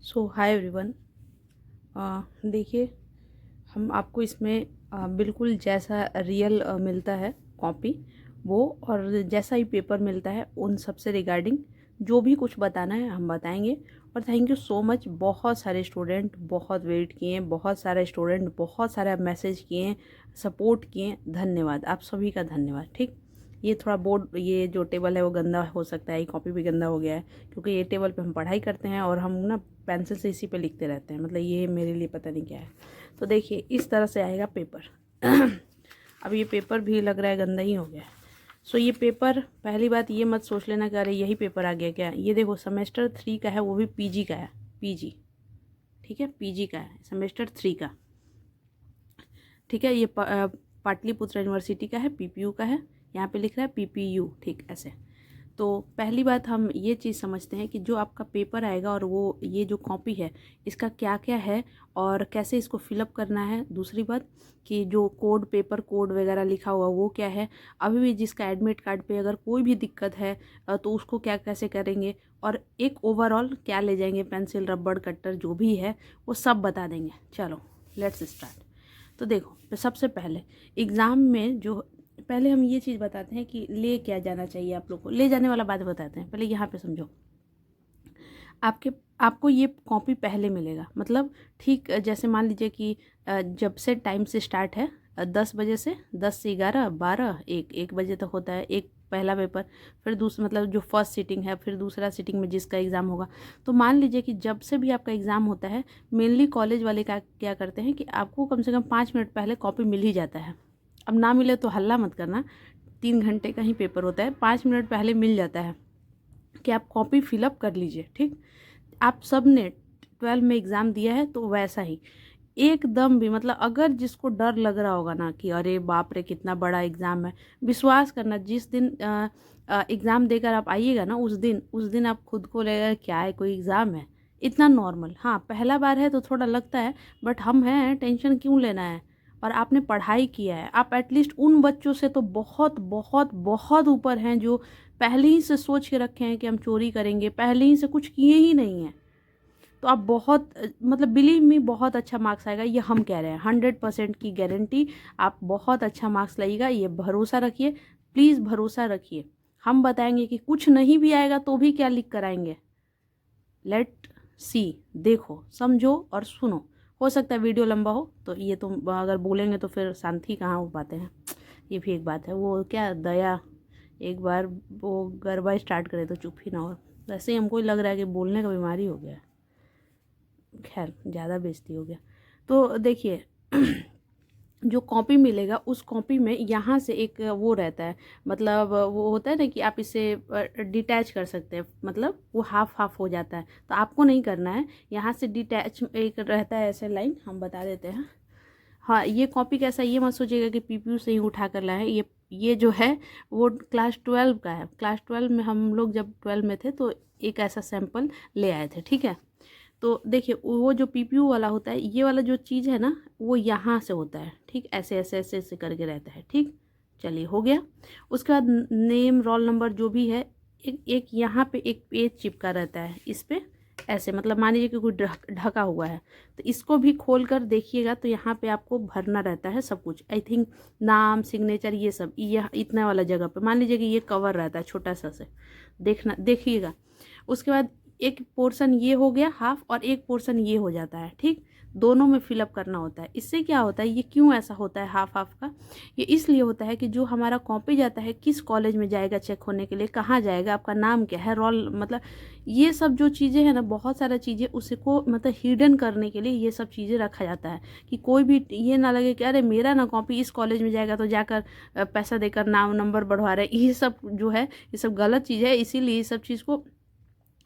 सो hi everyone. देखिए, हम आपको इसमें बिल्कुल जैसा रियल मिलता है कॉपी वो, और जैसा ही पेपर मिलता है उन सब से रिगार्डिंग जो भी कुछ बताना है हम बताएंगे। और थैंक यू सो मच, बहुत सारे स्टूडेंट बहुत वेट किए हैं, बहुत सारे स्टूडेंट बहुत सारा मैसेज किए हैं, सपोर्ट किए हैं। धन्यवाद, आप सभी का धन्यवाद। ठीक, ये थोड़ा बोर्ड, ये जो टेबल है वो गंदा हो सकता है, ये कॉपी भी गंदा हो गया है क्योंकि ये टेबल पे हम पढ़ाई करते हैं और हम ना पेंसिल से इसी पे लिखते रहते हैं। मतलब ये मेरे लिए पता नहीं क्या है। तो देखिए, इस तरह से आएगा पेपर। अब ये पेपर भी लग रहा है गंदा ही हो गया है। सो ये पेपर, पहली बात ये मत सोच लेना कि अरे यही पेपर आ गया क्या। ये देखो, सेमेस्टर 3 का है, वो भी पीजी का है। पीजी, ठीक है, पीजी का है, सेमेस्टर 3 का। ठीक है, ये पाटलिपुत्र यूनिवर्सिटी का है, पीपीयू का है। यहाँ पे लिख रहा है पीपीयू, ठीक ऐसे। तो पहली बात हम ये चीज़ समझते हैं कि जो आपका पेपर आएगा और वो ये जो कॉपी है इसका क्या क्या है और कैसे इसको फिलअप करना है। दूसरी बात कि जो कोड, पेपर कोड वगैरह लिखा हुआ वो क्या है। अभी भी जिसका एडमिट कार्ड पे अगर कोई भी दिक्कत है तो उसको क्या कैसे करेंगे, और एक ओवरऑल क्या ले जाएंगे, पेंसिल, रबड़, कटर जो भी है वो सब बता देंगे। चलो लेट्स स्टार्ट। तो देखो, सबसे पहले एग्ज़ाम में जो, पहले हम ये चीज़ बताते हैं कि ले क्या जाना चाहिए। आप लोग को ले जाने वाला बात बताते हैं। पहले यहाँ पे समझो, आपको ये कॉपी पहले मिलेगा। मतलब ठीक जैसे मान लीजिए कि जब से टाइम से स्टार्ट है 10 बजे से, 10 से 11, 12, 1 बजे तक होता है एक पहला पेपर। फिर दूसरा, मतलब जो फर्स्ट सीटिंग है, फिर दूसरा सीटिंग में जिसका एग्ज़ाम होगा। तो मान लीजिए कि जब से भी आपका एग्ज़ाम होता है, मेनली कॉलेज वाले क्या करते हैं कि आपको कम से कम 5 मिनट पहले कॉपी मिल ही जाता है। अब ना मिले तो हल्ला मत करना, 3 घंटे का ही पेपर होता है, 5 मिनट पहले मिल जाता है कि आप कॉपी फिलअप कर लीजिए। ठीक, आप सब ने 12 में एग्ज़ाम दिया है तो वैसा ही एकदम भी, मतलब अगर जिसको डर लग रहा होगा ना कि अरे बाप रे कितना बड़ा एग्ज़ाम है, विश्वास करना जिस दिन एग्ज़ाम देकर आप आइएगा ना, उस दिन आप खुद को लगेगा क्या है, कोई एग्ज़ाम है, इतना नॉर्मल। हाँ, पहला बार है तो थोड़ा लगता है, बट हम हैं, टेंशन क्यों लेना है। और आपने पढ़ाई किया है, आप एटलीस्ट उन बच्चों से तो बहुत बहुत बहुत ऊपर हैं जो पहले ही से सोच के रखे हैं कि हम चोरी करेंगे, पहले ही से कुछ किए ही नहीं हैं। तो आप बहुत, मतलब बिलीव मी, बहुत अच्छा मार्क्स आएगा, ये हम कह रहे हैं, 100% की गारंटी। आप बहुत अच्छा मार्क्स लाइएगा, ये भरोसा रखिए, प्लीज़ भरोसा रखिए। हम बताएंगे कि कुछ नहीं भी आएगा तो भी क्या लिख कर आएंगे। लेट सी, देखो, समझो और सुनो। हो सकता है वीडियो लंबा हो, तो ये तुम अगर बोलेंगे तो फिर शांति कहाँ हो पाते हैं। ये भी एक बात है, वो क्या दया, एक बार वो गरबा स्टार्ट करे तो चुप ही ना हो। वैसे ही हमको लग रहा है कि बोलने का बीमारी हो गया है। खैर, ज़्यादा बेइज्जती हो गया। तो देखिए, जो कॉपी मिलेगा उस कॉपी में यहाँ से एक वो रहता है, मतलब वो होता है ना कि आप इसे डिटैच कर सकते हैं, मतलब वो हाफ हाफ हो जाता है। तो आपको नहीं करना है, यहाँ से डिटैच एक रहता है ऐसे लाइन, हम बता देते हैं। हाँ, ये कॉपी कैसा, ये मत सोचिएगा कि पीपीयू से ही उठा कर लाए हैं। ये जो है वो क्लास 12 का है। क्लास 12 में हम लोग जब 12 में थे तो एक ऐसा सैंपल ले आए थे। ठीक है, तो देखिए, वो जो पीपीयू वाला होता है, ये वाला जो चीज़ है ना, वो यहाँ से होता है। ठीक, ऐसे ऐसे ऐसे ऐसे करके रहता है। ठीक, चलिए हो गया। उसके बाद नेम, रोल नंबर जो भी है, एक यहाँ पे एक पेज चिपका रहता है इस पे ऐसे, मतलब मान लीजिए कि कोई ढका हुआ है, तो इसको भी खोल कर देखिएगा तो यहाँ पे आपको भरना रहता है सब कुछ। आई थिंक नाम, सिग्नेचर, ये सब, ये इतना वाला जगह पे मान लीजिए कि ये कवर रहता है छोटा सा से, देखना देखिएगा। उसके बाद एक पोर्शन ये हो गया हाफ, और एक पोर्शन ये हो जाता है। ठीक, दोनों में फिलअप करना होता है। इससे क्या होता है, ये क्यों ऐसा होता है हाफ हाफ का, ये इसलिए होता है कि जो हमारा कॉपी जाता है, किस कॉलेज में जाएगा चेक होने के लिए, कहाँ जाएगा, आपका नाम क्या है, रोल, मतलब ये सब जो चीज़ें हैं ना, बहुत सारा चीज़ें उसको मतलब हिडन करने के लिए ये सब चीज़ें रखा जाता है कि कोई भी ये ना लगे कि अरे मेरा ना कॉपी इस कॉलेज में जाएगा तो जाकर पैसा देकर नाम नंबर बढ़वा रहे। ये सब जो है ये सब गलत चीज़ है, इसीलिए ये सब चीज़ को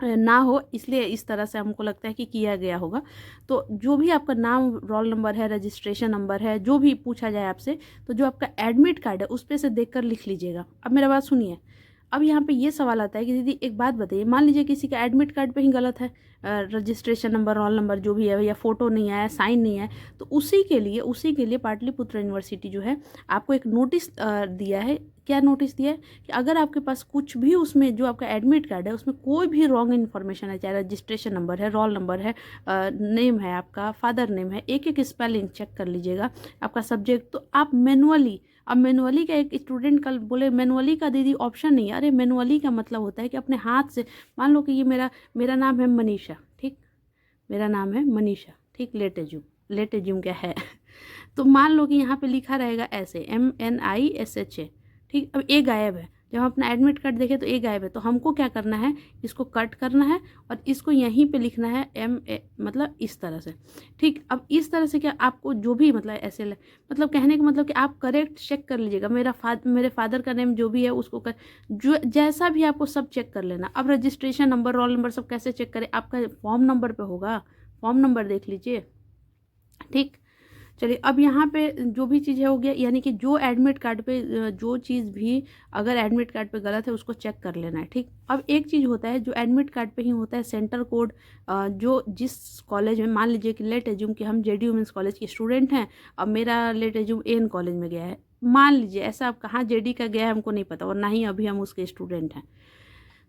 ना हो, इसलिए इस तरह से हमको लगता है कि किया गया होगा। तो जो भी आपका नाम, रोल नंबर है, रजिस्ट्रेशन नंबर है, जो भी पूछा जाए आपसे, तो जो आपका एडमिट कार्ड है उस पे से देखकर लिख लीजिएगा। अब मेरा बात सुनिए, अब यहाँ पे ये सवाल आता है कि दीदी एक बात बताइए, मान लीजिए किसी का एडमिट कार्ड पे ही गलत है, रजिस्ट्रेशन नंबर, रोल नंबर जो भी है, या फ़ोटो नहीं आया, साइन नहीं है, तो उसी के लिए पाटलिपुत्र यूनिवर्सिटी जो है आपको एक नोटिस दिया है। क्या नोटिस दिया है कि अगर आपके पास कुछ भी उसमें जो आपका एडमिट कार्ड है उसमें कोई भी रॉन्ग इन्फॉर्मेशन है, चाहे रजिस्ट्रेशन नंबर है, रोल नंबर है, नेम है, आपका फादर नेम है, एक एक स्पेलिंग चेक कर लीजिएगा, आपका सब्जेक्ट, तो आप मैनुअली, अब मैनुअली का एक स्टूडेंट कल बोले मैनुअली का दीदी ऑप्शन नहीं है। अरे मैनुअली का मतलब होता है कि अपने हाथ से, मान लो कि ये मेरा नाम है मनीषा, ठीक, मेरा नाम है मनीषा, ठीक, लेट एज्यूम क्या है तो मान लो कि यहाँ पे लिखा रहेगा ऐसे MNISHA, ठीक। अब ए गायब है, जब हम अपना एडमिट कार्ड देखें तो ए गायब है, तो हमको क्या करना है, इसको कट करना है और इसको यहीं पे लिखना है MA, मतलब इस तरह से, ठीक। अब इस तरह से क्या आपको जो भी मतलब ऐसे मतलब कहने का मतलब कि आप करेक्ट चेक कर लीजिएगा, मेरे फादर का नेम जो भी है उसको जो जैसा भी आपको सब चेक कर लेना। अब रजिस्ट्रेशन नंबर, रोल नंबर सब कैसे चेक करें, आपका फॉर्म नंबर पे होगा, फॉर्म नंबर देख लीजिए, ठीक। चलिए, अब यहाँ पे जो भी चीज़ है हो गया, यानी कि जो एडमिट कार्ड पे जो चीज़ भी अगर एडमिट कार्ड पे गलत है उसको चेक कर लेना है, ठीक। अब एक चीज़ होता है जो एडमिट कार्ड पे ही होता है, सेंटर कोड, जो जिस कॉलेज में, मान लीजिए कि लेट एज्यूम कि हम JD वुमेंस कॉलेज के स्टूडेंट हैं, अब मेरा लेट एज्यूम AN कॉलेज में गया है, मान लीजिए ऐसा, अब कहाँ JD का गया है हमको नहीं पता, और ना ही अभी हम उसके स्टूडेंट हैं,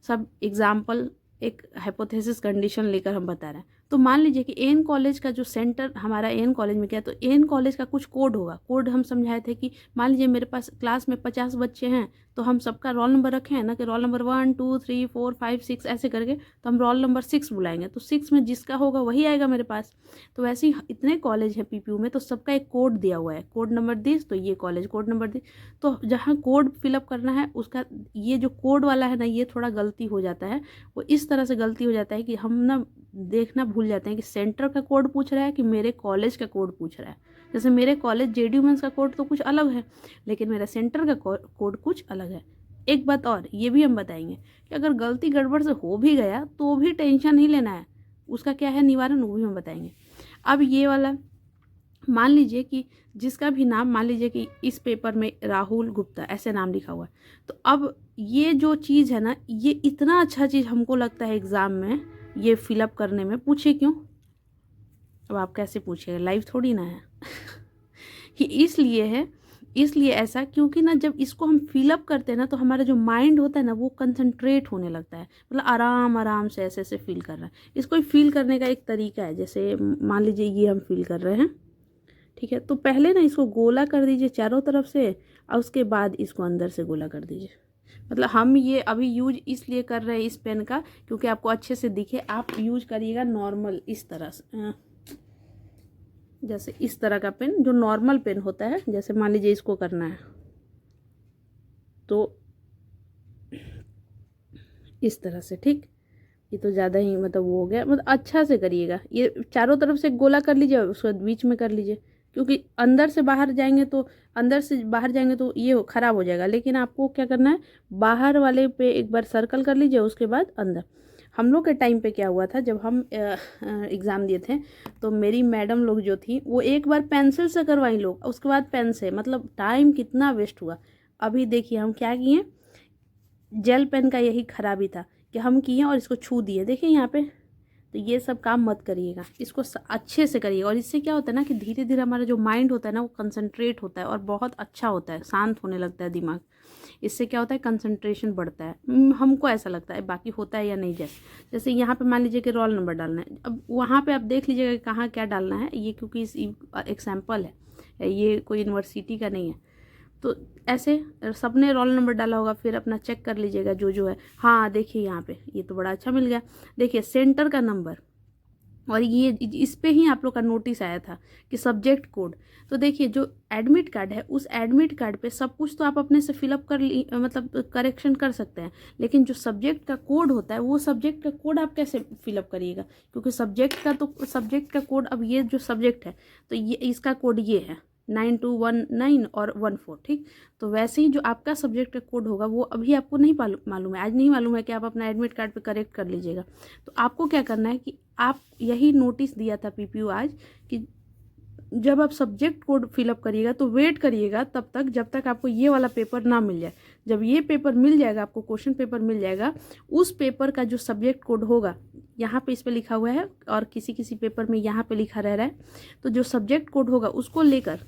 सब एग्जाम्पल, एक हाइपोथेसिस कंडीशन लेकर हम बता रहे हैं। तो मान लीजिए कि AN कॉलेज का जो सेंटर हमारा AN कॉलेज में गया, तो AN कॉलेज का कुछ कोड होगा, कोड हम समझाए थे कि मान लीजिए मेरे पास क्लास में 50 बच्चे हैं, तो हम सबका रोल नंबर रखे हैं ना, कि रोल नंबर 1 2 3 4 5 6 ऐसे करके, तो हम रोल नंबर 6 बुलाएंगे, तो 6 में जिसका होगा वही आएगा मेरे पास। तो वैसे ही इतने कॉलेज हैं PPU में, तो सबका एक कोड दिया हुआ है, कोड नंबर दिस, तो ये कॉलेज कोड नंबर दिस, तो जहाँ कोड फिलअप करना है उसका, ये जो कोड वाला है ना, ये थोड़ा गलती हो जाता है, वो इस तरह से गलती हो जाता है कि हम ना देखना भूल जाते हैं कि सेंटर का कोड पूछ रहा है कि मेरे कॉलेज का कोड पूछ रहा है। जैसे मेरे कॉलेज JD वुमेंस का कोड तो कुछ अलग है, लेकिन मेरा सेंटर का कोड कुछ अलग है। एक बात और ये भी हम बताएंगे कि अगर गलती गड़बड़ से हो भी गया तो भी टेंशन नहीं लेना है, उसका क्या है निवारण, वो भी हम बताएंगे। अब ये वाला, मान लीजिए कि जिसका भी नाम, मान लीजिए कि इस पेपर में राहुल गुप्ता ऐसे नाम लिखा हुआ है, तो अब ये जो चीज़ है ना, ये इतना अच्छा चीज़ हमको लगता है एग्ज़ाम में ये फिलअप करने में, पूछे क्यों, अब आप कैसे पूछिएगा, लाइव थोड़ी ना है कि इसलिए ऐसा, क्योंकि ना जब इसको हम फिलअप करते हैं ना, तो हमारा जो माइंड होता है ना वो कंसंट्रेट होने लगता है, मतलब आराम आराम से ऐसे ऐसे फील कर रहा है। इसको फील करने का एक तरीका है, जैसे मान लीजिए ये हम फील कर रहे हैं, ठीक है, तो पहले ना इसको गोला कर दीजिए चारों तरफ से, और उसके बाद इसको अंदर से गोला कर दीजिए। मतलब हम ये अभी यूज इसलिए कर रहे हैं इस पेन का क्योंकि आपको अच्छे से दिखे, आप यूज करिएगा नॉर्मल इस तरह से, जैसे इस तरह का पेन जो नॉर्मल पेन होता है, जैसे मान लीजिए इसको करना है तो इस तरह से, ठीक। ये तो ज़्यादा ही मतलब वो हो गया, मतलब अच्छा से करिएगा, ये चारों तरफ से गोला कर लीजिए, उसके बाद बीच में कर लीजिए, क्योंकि अंदर से बाहर जाएंगे तो ये ख़राब हो जाएगा। लेकिन आपको क्या करना है, बाहर वाले पे एक बार सर्कल कर लीजिए, उसके बाद अंदर। हम लोग के टाइम पे क्या हुआ था, जब हम एग्ज़ाम दिए थे, तो मेरी मैडम लोग जो थी वो एक बार पेंसिल से करवाई लोग, उसके बाद पेन से, मतलब टाइम कितना वेस्ट हुआ। अभी देखिए हम क्या किए, जेल पेन का यही खराबी था कि हम किए और इसको छू दिए, देखिए यहाँ पे। तो ये सब काम मत करिएगा, इसको अच्छे से करिएगा, और इससे क्या होता है ना कि धीरे धीरे हमारा जो माइंड होता है ना वो कंसंट्रेट होता है और बहुत अच्छा होता है, शांत होने लगता है दिमाग। इससे क्या होता है, कंसंट्रेशन बढ़ता है, हमको ऐसा लगता है, बाकी होता है या नहीं। जैसे यहाँ पे मान लीजिए कि रोल नंबर डालना है, अब वहाँ पे आप देख लीजिएगा कहाँ क्या डालना है, ये क्योंकि एग्जाम्पल है, ये कोई यूनिवर्सिटी का नहीं है। तो ऐसे सबने रोल नंबर डाला होगा, फिर अपना चेक कर लीजिएगा जो जो है। हाँ देखिए यहाँ पे ये तो बड़ा अच्छा मिल गया, देखिए सेंटर का नंबर, और ये इस पे ही आप लोग का नोटिस आया था कि सब्जेक्ट कोड। तो देखिए जो एडमिट कार्ड है, उस एडमिट कार्ड पे सब कुछ तो आप अपने से फिलअप मतलब करेक्शन कर सकते हैं, लेकिन जो सब्जेक्ट का कोड होता है वो सब्जेक्ट का कोड आप कैसे फिलअप करिएगा, क्योंकि सब्जेक्ट का कोड, अब ये जो सब्जेक्ट है तो ये इसका कोड ये है 9219 और 14, ठीक। तो वैसे ही जो आपका सब्जेक्ट का कोड होगा वो अभी आपको नहीं मालूम है, आज नहीं मालूम है, कि आप अपना एडमिट कार्ड पे करेक्ट कर लीजिएगा। तो आपको क्या करना है कि आप, यही नोटिस दिया था PPU आज कि जब आप सब्जेक्ट कोड फिलअप करिएगा तो वेट करिएगा तब तक जब तक आपको ये वाला पेपर ना मिल जाए। जब ये पेपर मिल जाएगा, आपको क्वेश्चन पेपर मिल जाएगा, उस पेपर का जो सब्जेक्ट कोड होगा, यहाँ पे इस पर लिखा हुआ है और किसी किसी पेपर में यहाँ पे लिखा रह रहा है, तो जो सब्जेक्ट कोड होगा उसको लेकर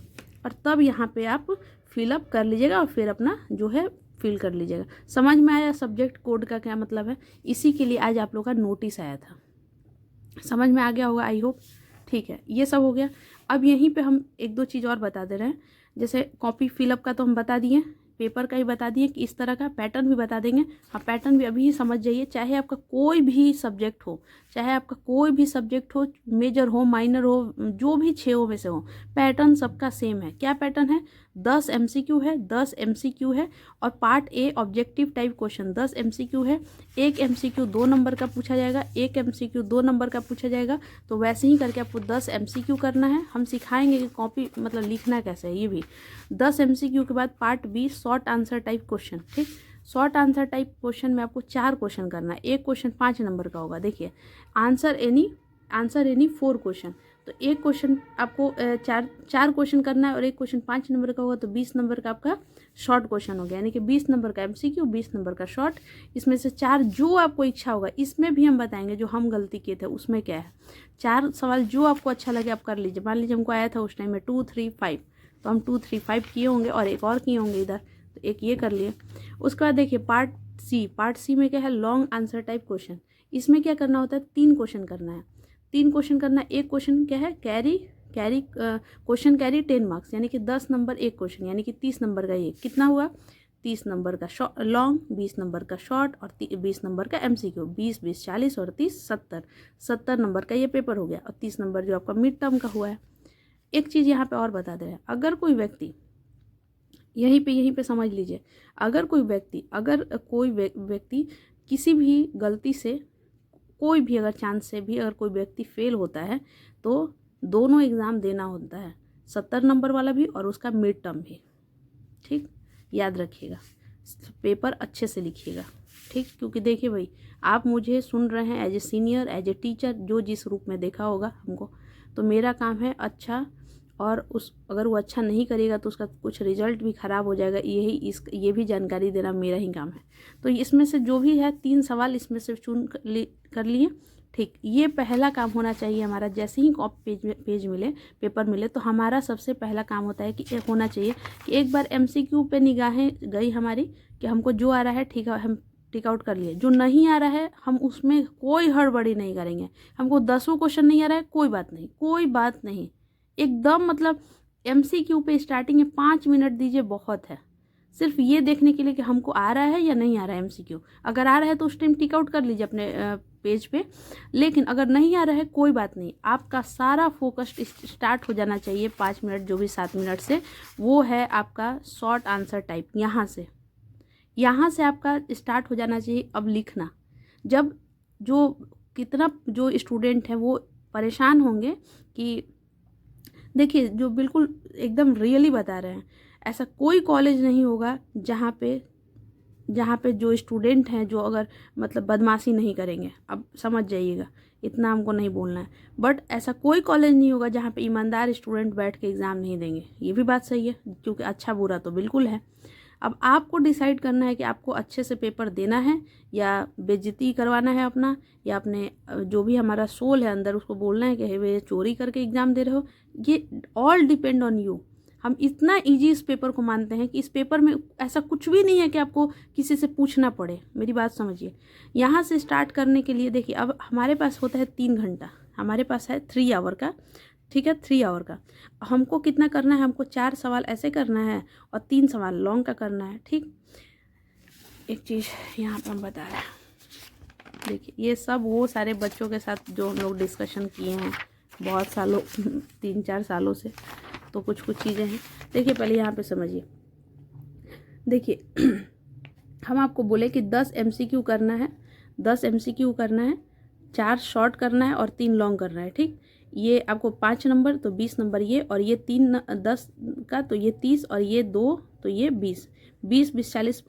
और तब यहाँ पे आप फिलअप कर लीजिएगा और फिर अपना जो है फिल कर लीजिएगा। समझ में आया सब्जेक्ट कोड का क्या मतलब है? इसी के लिए आज आप लोग का नोटिस आया था। समझ में आ गया होगा, आई होप। ठीक है, ये सब हो गया। अब यहीं पे हम एक दो चीज़ और बता दे रहे हैं। जैसे कॉपी फिलअप का तो हम बता दिए, पेपर का ही बता दिए कि इस तरह का पैटर्न भी बता देंगे। हाँ, पैटर्न भी अभी ही समझ जाइए। चाहे आपका कोई भी सब्जेक्ट हो, चाहे आपका कोई भी सब्जेक्ट हो, मेजर हो, माइनर हो, जो भी 6 में से हो, पैटर्न सबका सेम है। क्या पैटर्न है? 10 MCQ है, 10 MCQ है और part A objective type question 10 MCQ है। एक MCQ 2 नंबर का पूछा जाएगा, एक MCQ 2 नंबर का पूछा जाएगा। तो वैसे ही करके आपको 10 MCQ करना है। हम सिखाएंगे कि कॉपी मतलब लिखना कैसे है ये भी। 10 MCQ के बाद part B short answer type question. ठीक, शॉर्ट आंसर टाइप क्वेश्चन में आपको 4 क्वेश्चन करना है। एक क्वेश्चन 5 नंबर का होगा। देखिए, आंसर एनी 4 क्वेश्चन। तो एक क्वेश्चन आपको चार क्वेश्चन करना है और एक क्वेश्चन 5 नंबर का होगा, तो 20 नंबर का आपका शॉर्ट क्वेश्चन हो गया। यानी कि 20 नंबर का MCQ, 20 नंबर का शॉर्ट। इसमें से 4 जो आपको इच्छा होगा, इसमें भी हम बताएंगे जो हम गलती किए थे उसमें क्या है। 4 सवाल जो आपको अच्छा लगे आप कर लीजिए। मान लीजिए हमको आया था उस टाइम में 2, 3, 5, तो हम 2, 3, 5 किए होंगे और एक और किए होंगे इधर, तो एक ये कर लिए। उसके बाद देखिए पार्ट सी में क्या है? Long answer type question. इसमें क्या करना होता है? 3 क्वेश्चन करना है। 3 क्वेश्चन करना है। एक क्वेश्चन क्या है? क्वेश्चन कैरी 10 मार्क्स, यानी कि 10 नंबर एक क्वेश्चन, यानी कि 30 नंबर का। ये कितना हुआ? 30 नंबर का लॉन्ग, 20 नंबर का शॉर्ट और 20 नंबर का MCQ। 20, 20, 40 और 30, 70 नंबर का ये पेपर हो गया और 30 नंबर जो आपका मिड टर्म का हुआ है। एक चीज़ यहाँ पे और बता दे रहे हैं, अगर कोई व्यक्ति यहीं पे समझ लीजिए, अगर कोई व्यक्ति किसी भी गलती से, कोई भी अगर चांस से भी अगर कोई व्यक्ति फेल होता है तो दोनों एग्ज़ाम देना होता है, 70 नंबर वाला भी और उसका मिड टर्म भी। ठीक, याद रखिएगा, पेपर अच्छे से लिखिएगा। ठीक, क्योंकि देखिए भाई, आप मुझे सुन रहे हैं as a senior, as a teacher, जो जिस रूप में देखा होगा हमको, तो मेरा काम है अच्छा, और अगर वो अच्छा नहीं करेगा तो उसका कुछ रिजल्ट भी ख़राब हो जाएगा। ये भी जानकारी देना मेरा ही काम है। तो इसमें से जो भी है 3 सवाल इसमें से चुन कर लिए। ठीक, ये पहला काम होना चाहिए हमारा। जैसे ही पेज मिले, पेपर मिले, तो हमारा सबसे पहला काम होता है कि होना चाहिए कि एक बार MCQ पे निगाहें गई हमारी कि हमको जो आ रहा है ठीक है, हम टिक आउट कर लिए। जो नहीं आ रहा है हम उसमें कोई हड़बड़ी नहीं करेंगे। हमको 10 क्वेश्चन नहीं आ रहा है, कोई बात नहीं, एकदम मतलब MCQ पे स्टार्टिंग में 5 मिनट दीजिए, बहुत है। सिर्फ ये देखने के लिए कि हमको आ रहा है या नहीं आ रहा है MCQ। अगर आ रहा है तो उस टाइम टिक आउट कर लीजिए अपने पेज पे, लेकिन अगर नहीं आ रहा है कोई बात नहीं, आपका सारा फोकस स्टार्ट हो जाना चाहिए 5 मिनट, जो भी 7 मिनट से, वो है आपका शॉर्ट आंसर टाइप। यहाँ से आपका स्टार्ट हो जाना चाहिए अब लिखना। जब जो स्टूडेंट हैं वो परेशान होंगे कि देखिए, जो बिल्कुल एकदम रियली बता रहे हैं, ऐसा कोई कॉलेज नहीं होगा जहाँ पे जो स्टूडेंट हैं जो अगर मतलब बदमाशी नहीं करेंगे। अब समझ जाइएगा, इतना हमको नहीं बोलना है, बट ऐसा कोई कॉलेज नहीं होगा जहाँ पे ईमानदार स्टूडेंट बैठ के एग्ज़ाम नहीं देंगे। ये भी बात सही है, क्योंकि अच्छा बुरा तो बिल्कुल है। अब आपको डिसाइड करना है कि आपको अच्छे से पेपर देना है या बेइज्जती करवाना है अपना, या अपने जो भी हमारा सोल है अंदर उसको बोलना है कि वे चोरी करके एग्ज़ाम दे रहे हो। ये ऑल डिपेंड ऑन यू। हम इतना इजी इस पेपर को मानते हैं कि इस पेपर में ऐसा कुछ भी नहीं है कि आपको किसी से पूछना पड़े। मेरी बात समझिए। यहाँ से स्टार्ट करने के लिए देखिए, अब हमारे पास होता है 3 घंटा, हमारे पास है 3 आवर का। ठीक है, 3 आवर का हमको कितना करना है? हमको 4 सवाल ऐसे करना है और 3 सवाल लॉन्ग का करना है। ठीक, एक चीज़ यहाँ पर हम बता रहे हैं, देखिए ये सब वो सारे बच्चों के साथ जो हम लोग डिस्कशन किए हैं बहुत सालों 3-4 सालों से, तो कुछ चीज़ें हैं। देखिए पहले यहाँ पे समझिए, देखिए हम आपको बोले कि 10 MCQ करना है, 10 MCQ करना है, 4 शॉर्ट करना है और 3 लॉन्ग करना है। ठीक, ये आपको 5 नंबर तो 20 नंबर ये, और ये 10 का तो ये 30, और ये 2 तो ये 20, 20, 40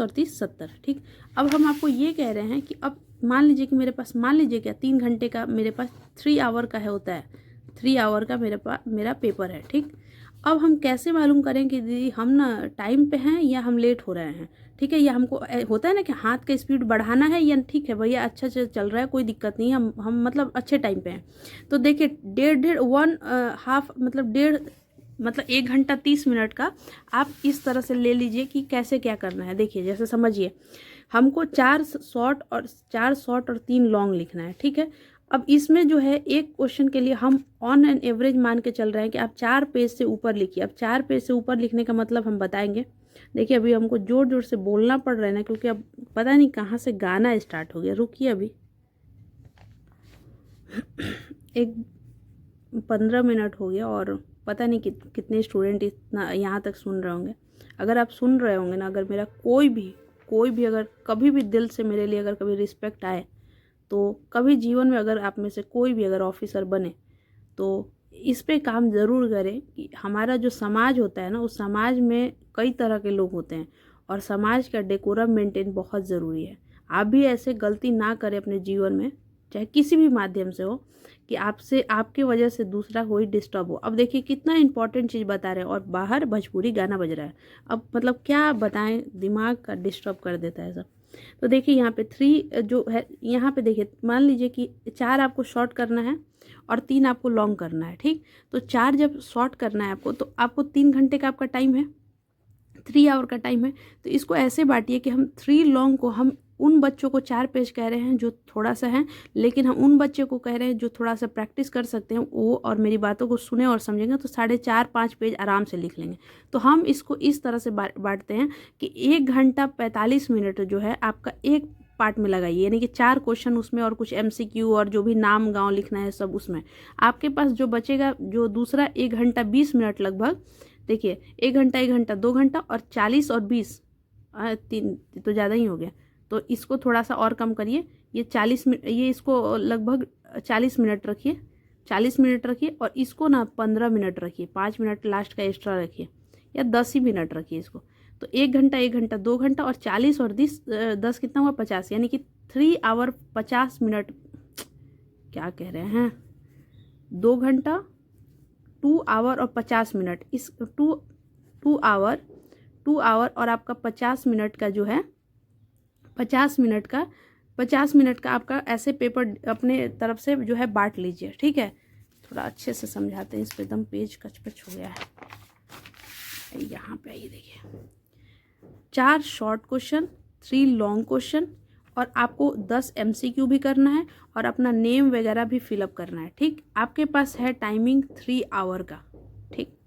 और 30, 70। ठीक, अब हम आपको ये कह रहे हैं कि अब मान लीजिए कि मेरे पास, मान लीजिए क्या 3 घंटे का मेरे पास 3 आवर का है होता है, 3 आवर का मेरा पेपर है, ठीक। अब हम कैसे मालूम करें कि दीदी हम ना टाइम पे हैं या हम लेट हो रहे हैं, ठीक है। या हमको होता है ना कि हाथ का स्पीड बढ़ाना है या ठीक है भैया अच्छा चल रहा है, कोई दिक्कत नहीं, हम मतलब अच्छे टाइम पे हैं। तो देखिए 1 घंटा 30 मिनट का आप इस तरह से ले लीजिए कि कैसे क्या करना है। देखिए जैसे समझिए, हमको 4 शॉर्ट और 3 लॉन्ग लिखना है, ठीक है। अब इसमें जो है एक क्वेश्चन के लिए हम ऑन एन एवरेज मान के चल रहे हैं कि आप 4 पेज से ऊपर लिखिए। अब 4 पेज से ऊपर लिखने का मतलब हम बताएंगे। देखिए अभी हमको जोर जोर से बोलना पड़ रहा है ना, क्योंकि अब पता नहीं कहाँ से गाना स्टार्ट हो गया। रुकिए अभी एक 15 मिनट हो गया और पता नहीं कितने स्टूडेंट इतना यहाँ तक सुन रहे होंगे। अगर आप सुन रहे होंगे ना, अगर मेरा कोई भी अगर कभी भी दिल से मेरे लिए अगर कभी रिस्पेक्ट आए, तो कभी जीवन में अगर आप में से कोई भी अगर ऑफिसर बने, तो इस पे काम ज़रूर करें कि हमारा जो समाज होता है ना, उस समाज में कई तरह के लोग होते हैं और समाज का डेकोरम मेंटेन बहुत ज़रूरी है। आप भी ऐसे गलती ना करें अपने जीवन में, चाहे किसी भी माध्यम से हो, कि आपसे आपकी वजह से दूसरा कोई डिस्टर्ब हो। अब देखिए कितना इंपॉर्टेंट चीज़ बता रहे हैं और बाहर भोजपुरी गाना बज रहा है। अब मतलब क्या बताएं, दिमाग का डिस्टर्ब कर देता है सब। तो देखिए यहाँ पे 3 जो है, यहाँ पे देखिए मान लीजिए कि 4 आपको शॉर्ट करना है और 3 आपको लॉन्ग करना है, ठीक। तो 4 जब शॉर्ट करना है आपको, तो आपको 3 घंटे का आपका टाइम है, 3 आवर का टाइम है। तो इसको ऐसे बांटिए कि हम 3 लॉन्ग को हम उन बच्चों को 4 पेज कह रहे हैं जो थोड़ा सा हैं, लेकिन हम उन बच्चों को कह रहे हैं जो थोड़ा सा प्रैक्टिस कर सकते हैं वो और मेरी बातों को सुने और समझेंगे तो 4.5-5 पेज आराम से लिख लेंगे। तो हम इसको इस तरह से बांटते हैं कि 1 घंटा 45 मिनट जो है आपका एक पार्ट में लगाइए, यानी कि 4 क्वेश्चन उसमें और कुछ MCQ और जो भी नाम गांव लिखना है सब उसमें। आपके पास जो बचेगा जो दूसरा 1 घंटा 20 मिनट लगभग, देखिए 1 घंटा 2 घंटा और 40 और 20 3 तो ज़्यादा ही हो गया। तो इसको थोड़ा सा और कम करिए, ये 40 मिनट, ये इसको लगभग 40 मिनट रखिए, 40 मिनट रखिए और इसको ना 15 मिनट रखिए, 5 मिनट लास्ट का एक्स्ट्रा रखिए या 10 ही मिनट रखिए इसको। तो 1 घंटा 2 घंटा और 40 और 10 कितना हुआ 50, यानी कि 3 आवर 50 मिनट, क्या कह रहे हैं, 2 घंटा 2 आवर और 50 मिनट, इस 2 आवर और आपका 50 मिनट का जो है 50 मिनट का आपका ऐसे पेपर अपने तरफ से जो है बांट लीजिए, ठीक है। थोड़ा अच्छे से समझाते हैं, इस पे एकदम पेज कचपच हो गया है। यहाँ पे आइए, देखिए 4 शॉर्ट क्वेश्चन, 3 लॉन्ग क्वेश्चन और आपको 10 MCQ भी करना है और अपना नेम वगैरह भी फिलअप करना है, ठीक। आपके पास है टाइमिंग 3 आवर का, ठीक।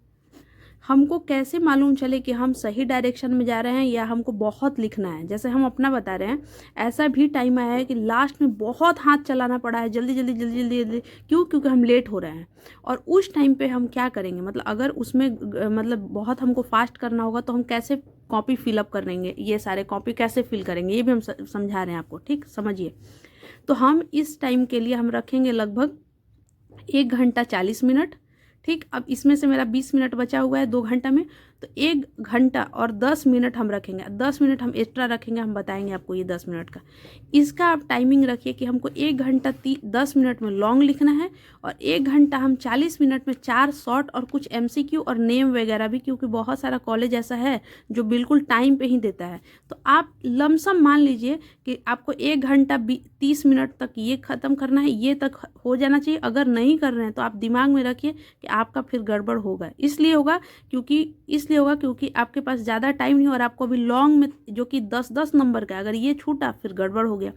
हमको कैसे मालूम चले कि हम सही डायरेक्शन में जा रहे हैं या हमको बहुत लिखना है। जैसे हम अपना बता रहे हैं, ऐसा भी टाइम आया है कि लास्ट में बहुत हाथ चलाना पड़ा है, जल्दी जल्दी जल्दी जल्दी जल्दी, क्योंकि हम लेट हो रहे हैं। और उस टाइम पे हम क्या करेंगे, मतलब अगर उसमें मतलब बहुत हमको फास्ट करना होगा तो हम कैसे कॉपी फिलअप करेंगे, ये सारे कॉपी कैसे फिल करेंगे, ये भी हम समझा रहे हैं आपको, ठीक। समझिए, तो हम इस टाइम के लिए हम रखेंगे लगभग 1 घंटा 40 मिनट, ठीक। अब इसमें से मेरा 20 मिनट बचा हुआ है 2 घंटा में, तो 1 घंटा और 10 मिनट हम रखेंगे, 10 मिनट हम एक्स्ट्रा रखेंगे, हम बताएंगे आपको ये 10 मिनट का। इसका आप टाइमिंग रखिए कि हमको 1 घंटा 10 मिनट में लॉन्ग लिखना है और 1 घंटा हम 40 मिनट में 4 शॉर्ट और कुछ MCQ और नेम वगैरह भी, क्योंकि बहुत सारा कॉलेज ऐसा है जो बिल्कुल टाइम पे ही देता है। तो आप लमसम मान लीजिए कि आपको 1 घंटा 30 मिनट तक ये ख़त्म करना है, ये तक हो जाना चाहिए। अगर नहीं कर रहे हैं तो आप दिमाग में रखिए कि आपका फिर गड़बड़ होगा, इसलिए होगा क्योंकि आपके पास ज़्यादा टाइम नहीं और आपको अभी लॉन्ग में जो कि 10-10 नंबर का, अगर ये छूटा फिर गड़बड़ हो गया।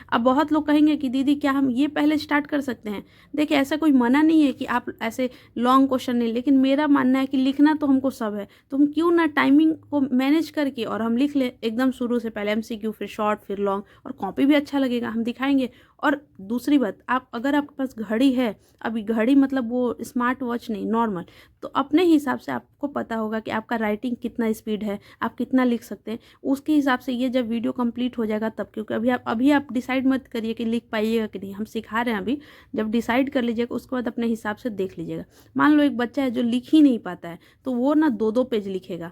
अब बहुत लोग कहेंगे कि दीदी क्या हम ये पहले स्टार्ट कर सकते हैं। देखिए ऐसा कोई मना नहीं है कि आप ऐसे लॉन्ग क्वेश्चन नहीं, लेकिन मेरा मानना है कि लिखना तो हमको सब है, तो हम क्यों ना टाइमिंग को मैनेज करके और हम लिख ले एकदम शुरू से, पहले MCQ फिर शॉर्ट फिर लॉन्ग, और कॉपी भी अच्छा लगेगा, हम दिखाएंगे। और दूसरी बात, आप अगर आपके पास घड़ी है, अभी घड़ी मतलब वो स्मार्ट वॉच नहीं, नॉर्मल, तो अपने हिसाब से आपको पता होगा कि आपका राइटिंग कितना स्पीड है, आप कितना लिख सकते हैं, उसके हिसाब से ये जब वीडियो कंप्लीट हो जाएगा तब, क्योंकि अभी आप डिसाइड मत करिए कि लिख पाइएगा कि नहीं, हम सिखा रहे हैं अभी। जब डिसाइड कर लीजिएगा उसके बाद अपने हिसाब से देख लीजिएगा। मान लो एक बच्चा है जो लिख ही नहीं पाता है, तो वो ना 2-2 पेज लिखेगा,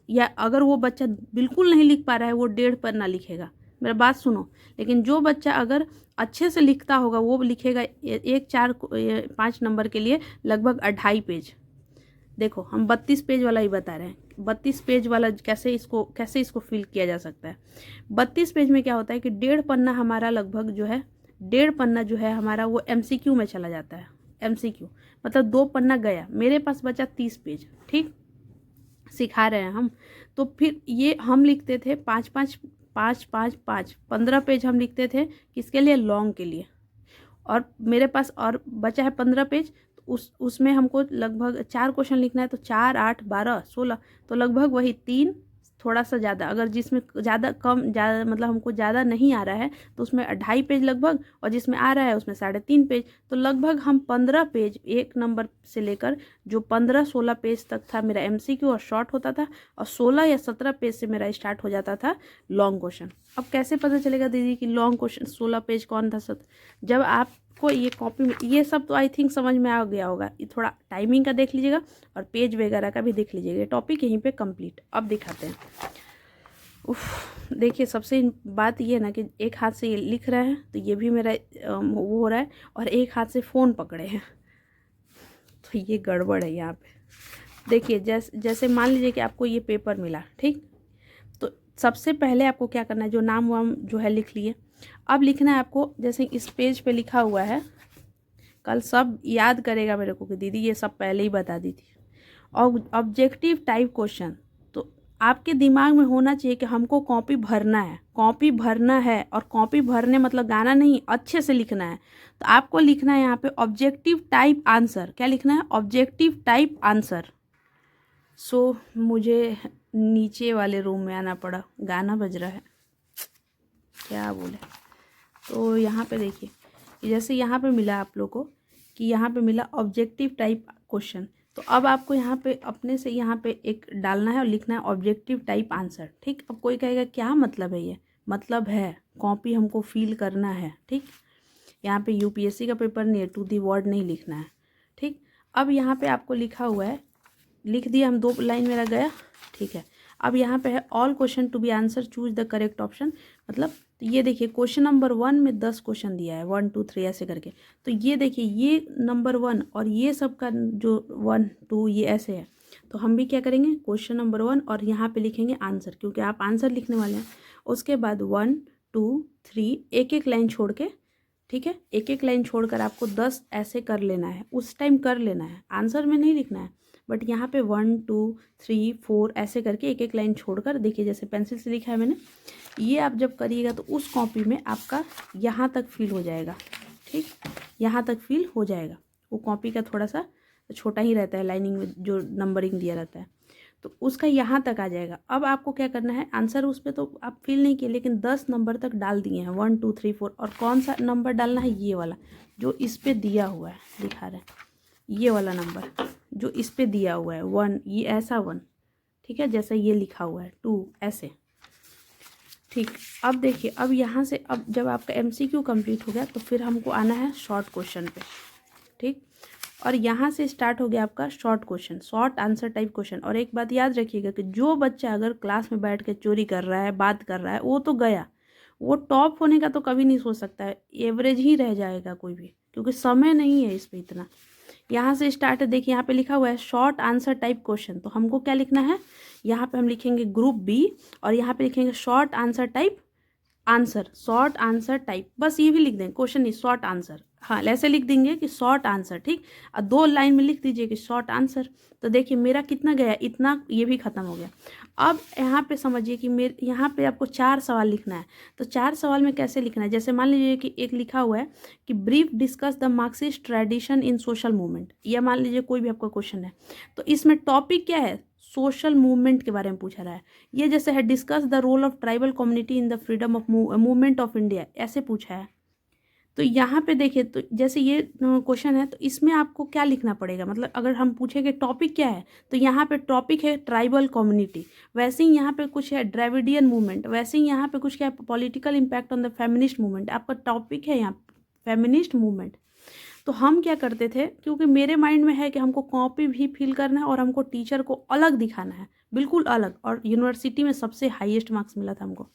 या अगर वो बच्चा बिल्कुल नहीं लिख पा रहा है वो 1.5 पन्ना लिखेगा, मेरा बात सुनो। लेकिन जो बच्चा अगर अच्छे से लिखता होगा वो लिखेगा 5 नंबर के लिए लगभग 2.5 पेज। देखो हम 32 पेज वाला ही बता रहे हैं, 32 पेज वाला कैसे इसको फिल किया जा सकता है। 32 पेज में क्या होता है कि 1.5 पन्ना हमारा लगभग जो है, 1.5 पन्ना जो है हमारा वो MCQ में चला जाता है। MCQ मतलब 2 पन्ना गया, मेरे पास बचा 30 पेज। ठीक, सिखा रहे हैं हम। तो फिर ये हम लिखते थे 5 5 5 5 5 15 पेज हम लिखते थे किसके लिए, लॉन्ग के लिए। और मेरे पास और बचा है 15 पेज, तो उसमें हमको लगभग 4 क्वेश्चन लिखना है, तो 4 8 12 16, तो लगभग वही 3 थोड़ा सा ज़्यादा, अगर जिसमें ज़्यादा मतलब हमको ज़्यादा नहीं आ रहा है तो उसमें 2.5 पेज लगभग, और जिसमें आ रहा है उसमें 3.5 पेज। तो लगभग हम 15 पेज 1 नंबर से लेकर जो 15-16 पेज तक था मेरा MCQ और शॉर्ट होता था, और 16 या 17 पेज से मेरा स्टार्ट हो जाता था लॉन्ग क्वेश्चन। अब कैसे पता चलेगा दीदी कि लॉन्ग क्वेश्चन 16 पेज कौन था? जब आपको ये कॉपी में ये सब तो आई थिंक समझ में आ गया होगा, ये थोड़ा टाइमिंग का देख लीजिएगा और पेज वगैरह का भी देख लीजिएगा। ये टॉपिक यहीं पे कंप्लीट। अब दिखाते हैं। उफ, देखिए सबसे बात ये है ना कि एक हाथ से ये लिख रहे हैं तो ये भी मेरा वो हो रहा है, और एक हाथ से फ़ोन पकड़े हैं, तो ये गड़बड़ है यहाँ पे। देखिए जैसे मान लीजिए कि आपको ये पेपर मिला, ठीक, तो सबसे पहले आपको क्या करना है, जो नाम वाम जो है लिख लिए। अब लिखना है आपको, जैसे इस पेज पे लिखा हुआ है, कल सब याद करेगा मेरे को कि दीदी ये सब पहले ही बता दी थी। और ऑब्जेक्टिव टाइप क्वेश्चन, तो आपके दिमाग में होना चाहिए कि हमको कॉपी भरना है, कॉपी भरना है, और कॉपी भरने मतलब गाना नहीं, अच्छे से लिखना है। तो आपको लिखना है यहाँ पे ऑब्जेक्टिव टाइप आंसर। क्या लिखना है? Objective type answer. सो मुझे नीचे वाले रूम में आना पड़ा, गाना बज रहा है, क्या बोले। तो यहाँ पे देखिए, जैसे यहाँ पे मिला आप लोग को कि यहाँ पे मिला ऑब्जेक्टिव टाइप क्वेश्चन, तो अब आपको यहाँ पे अपने से यहाँ पे एक डालना है और लिखना है ऑब्जेक्टिव टाइप आंसर। ठीक, अब कोई कहेगा क्या मतलब है? ये मतलब है कॉपी हमको फिल करना है। ठीक, यहाँ पे UPSC का पेपर नहीं है, टू दी वर्ड नहीं लिखना है। ठीक, अब यहाँ पे आपको लिखा हुआ है, लिख दिया हम, 2 लाइन मेरा गया। ठीक है, अब यहाँ पे है all question to be answer choose the correct option. मतलब तो ये देखिए क्वेश्चन नंबर 1 में 10 क्वेश्चन दिया है, 1 2 3 ऐसे करके। तो ये देखिए ये नंबर 1 और ये सब का जो 1 2 ये ऐसे है। तो हम भी क्या करेंगे, क्वेश्चन नंबर 1 और यहाँ पे लिखेंगे आंसर, क्योंकि आप आंसर लिखने वाले हैं। उसके बाद 1 2 3 एक एक लाइन छोड़ के, ठीक है, एक एक लाइन छोड़कर आपको 10 ऐसे कर लेना है, उस टाइम कर लेना है, आंसर में नहीं लिखना है। बट यहाँ पे 1 2 3 4 ऐसे करके एक एक लाइन छोड़कर, देखिए जैसे पेंसिल से लिखा है मैंने, ये आप जब करिएगा तो उस कॉपी में आपका यहाँ तक फिल हो जाएगा। ठीक, यहाँ तक फिल हो जाएगा। वो कॉपी का थोड़ा सा छोटा ही रहता है, लाइनिंग में जो नंबरिंग दिया रहता है, तो उसका यहाँ तक आ जाएगा। अब आपको क्या करना है, आंसर उस पर तो आप फिल नहीं किए, लेकिन 10 नंबर तक डाल दिए हैं, 1 2 3 4। और कौन सा नंबर डालना है? ये वाला जो इस पे दिया हुआ है, दिखा रहे हैं, ये वाला नंबर जो इस पे दिया हुआ है 1, ये ऐसा 1, ठीक है, जैसा ये लिखा हुआ है 2 ऐसे। ठीक, अब देखिए, अब यहाँ से अब जब आपका MCQ कंप्लीट हो गया तो फिर हमको आना है शॉर्ट क्वेश्चन पे। ठीक, और यहाँ से स्टार्ट हो गया आपका short question, short answer type question. और एक बात याद रखिएगा कि जो बच्चा अगर क्लास में बैठ के चोरी कर रहा है, बात कर रहा है, वो तो गया, वो टॉप होने का तो कभी नहीं सोच सकता है, एवरेज ही रह जाएगा कोई भी, क्योंकि समय नहीं है इस पर इतना। यहाँ से स्टार्ट है, देखिए यहाँ पे लिखा हुआ है शॉर्ट आंसर टाइप क्वेश्चन, तो हमको क्या लिखना है, यहाँ पे हम लिखेंगे ग्रुप B, और यहाँ पे लिखेंगे short answer type answer, short answer type, बस ये भी लिख देंगे, क्वेश्चन नहीं शॉर्ट आंसर। हाँ, ऐसे लिख देंगे कि शॉर्ट आंसर। ठीक, और 2 लाइन में लिख दीजिए कि शॉर्ट आंसर। तो देखिए मेरा कितना गया, इतना, ये भी खत्म हो गया। अब यहाँ पे समझिए कि मेरे यहाँ पे आपको 4 सवाल लिखना है। तो 4 सवाल में कैसे लिखना है, जैसे मान लीजिए कि एक लिखा हुआ है कि brief discuss the Marxist tradition in social movement, या मान लीजिए कोई भी आपका क्वेश्चन है, तो इसमें टॉपिक क्या है, सोशल मूवमेंट के बारे में पूछा रहा है। ये जैसे है discuss the role of tribal community in the freedom of movement of India, ऐसे पूछा है। तो यहाँ पे देखिए, तो जैसे ये क्वेश्चन है, तो इसमें आपको क्या लिखना पड़ेगा, मतलब अगर हम पूछेंगे टॉपिक क्या है, तो यहाँ पे टॉपिक है ट्राइबल कम्युनिटी, वैसे ही यहाँ पे कुछ है ड्राविडियन मूवमेंट, वैसे ही यहाँ पे कुछ क्या है political impact on the feminist movement, आपका टॉपिक है यहाँ फेमिनिस्ट मूवमेंट। तो हम क्या करते थे, क्योंकि मेरे माइंड में है कि हमको कॉपी भी फिल करना है और हमको टीचर को अलग दिखाना है, बिल्कुल अलग, और यूनिवर्सिटी में सबसे हाईएस्ट मार्क्स मिला था हमको।